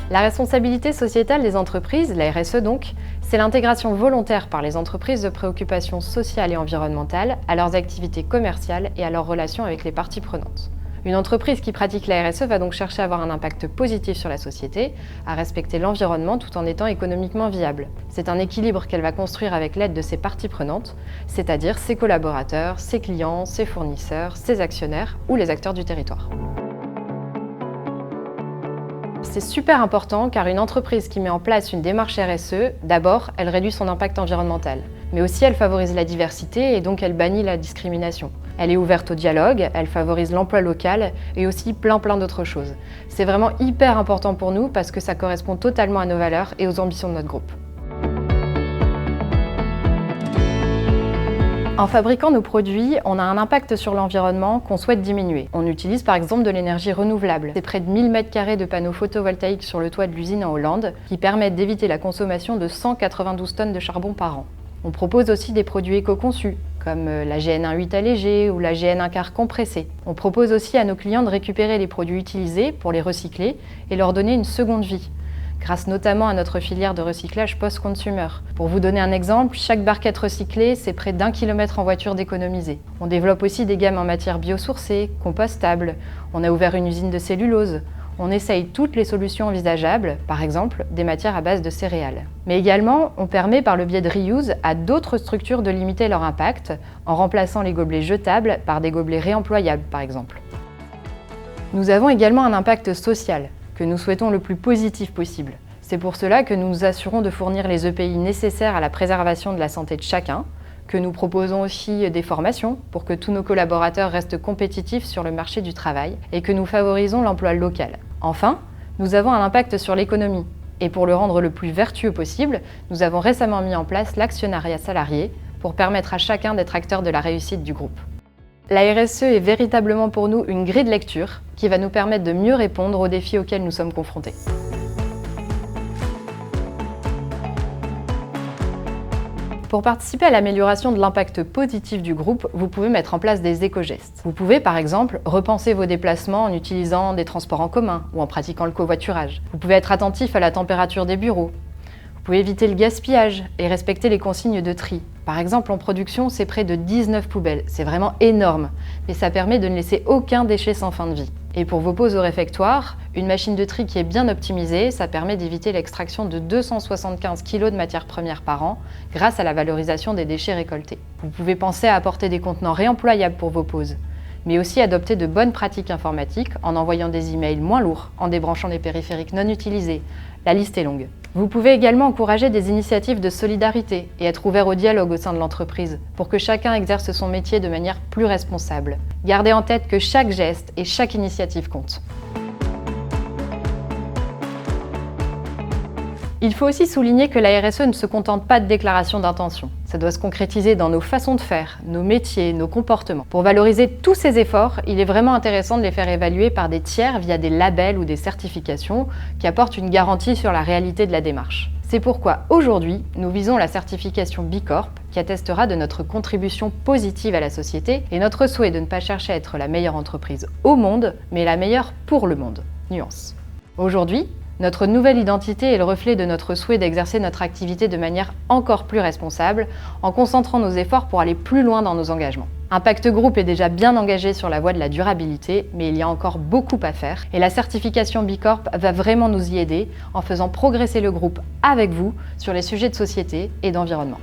La responsabilité sociétale des entreprises, la RSE donc, c'est l'intégration volontaire par les entreprises de préoccupations sociales et environnementales à leurs activités commerciales et à leurs relations avec les parties prenantes. Une entreprise qui pratique la RSE va donc chercher à avoir un impact positif sur la société, à respecter l'environnement tout en étant économiquement viable. C'est un équilibre qu'elle va construire avec l'aide de ses parties prenantes, c'est-à-dire ses collaborateurs, ses clients, ses fournisseurs, ses actionnaires ou les acteurs du territoire. C'est super important car une entreprise qui met en place une démarche RSE, d'abord, elle réduit son impact environnemental, mais aussi elle favorise la diversité et donc elle bannit la discrimination. Elle est ouverte au dialogue, elle favorise l'emploi local et aussi plein d'autres choses. C'est vraiment hyper important pour nous parce que ça correspond totalement à nos valeurs et aux ambitions de notre groupe. En fabriquant nos produits, on a un impact sur l'environnement qu'on souhaite diminuer. On utilise par exemple de l'énergie renouvelable. C'est près de 1000 m² de panneaux photovoltaïques sur le toit de l'usine en Hollande qui permettent d'éviter la consommation de 192 tonnes de charbon par an. On propose aussi des produits éco-conçus, comme la GN18 allégée ou la GN1 quart compressée. On propose aussi à nos clients de récupérer les produits utilisés pour les recycler et leur donner une seconde vie, grâce notamment à notre filière de recyclage post-consumer. Pour vous donner un exemple, chaque barquette recyclée, c'est près d'1 km en voiture d'économiser. On développe aussi des gammes en matière biosourcée, compostables. On a ouvert une usine de cellulose. On essaye toutes les solutions envisageables, par exemple des matières à base de céréales. Mais également, on permet par le biais de reuse à d'autres structures de limiter leur impact, en remplaçant les gobelets jetables par des gobelets réemployables, par exemple. Nous avons également un impact social, que nous souhaitons le plus positif possible. C'est pour cela que nous nous assurons de fournir les EPI nécessaires à la préservation de la santé de chacun, que nous proposons aussi des formations pour que tous nos collaborateurs restent compétitifs sur le marché du travail et que nous favorisons l'emploi local. Enfin, nous avons un impact sur l'économie. Et pour le rendre le plus vertueux possible, nous avons récemment mis en place l'actionnariat salarié pour permettre à chacun d'être acteur de la réussite du groupe. La RSE est véritablement pour nous une grille de lecture qui va nous permettre de mieux répondre aux défis auxquels nous sommes confrontés. Pour participer à l'amélioration de l'impact positif du groupe, vous pouvez mettre en place des éco-gestes. Vous pouvez par exemple repenser vos déplacements en utilisant des transports en commun ou en pratiquant le covoiturage. Vous pouvez être attentif à la température des bureaux. Vous pouvez éviter le gaspillage et respecter les consignes de tri. Par exemple, en production, c'est près de 19 poubelles. C'est vraiment énorme, mais ça permet de ne laisser aucun déchet sans fin de vie. Et pour vos pauses au réfectoire, une machine de tri qui est bien optimisée, ça permet d'éviter l'extraction de 275 kg de matières premières par an grâce à la valorisation des déchets récoltés. Vous pouvez penser à apporter des contenants réemployables pour vos pauses, mais aussi adopter de bonnes pratiques informatiques en envoyant des emails moins lourds, en débranchant des périphériques non utilisés. La liste est longue. Vous pouvez également encourager des initiatives de solidarité et être ouvert au dialogue au sein de l'entreprise pour que chacun exerce son métier de manière plus responsable. Gardez en tête que chaque geste et chaque initiative compte. Il faut aussi souligner que la RSE ne se contente pas de déclarations d'intention. Ça doit se concrétiser dans nos façons de faire, nos métiers, nos comportements. Pour valoriser tous ces efforts, il est vraiment intéressant de les faire évaluer par des tiers via des labels ou des certifications qui apportent une garantie sur la réalité de la démarche. C'est pourquoi aujourd'hui, nous visons la certification B Corp qui attestera de notre contribution positive à la société et notre souhait de ne pas chercher à être la meilleure entreprise au monde, mais la meilleure pour le monde. Nuance. Aujourd'hui, notre nouvelle identité est le reflet de notre souhait d'exercer notre activité de manière encore plus responsable, en concentrant nos efforts pour aller plus loin dans nos engagements. Impact Group est déjà bien engagé sur la voie de la durabilité, mais il y a encore beaucoup à faire et la certification B Corp va vraiment nous y aider en faisant progresser le groupe avec vous sur les sujets de société et d'environnement.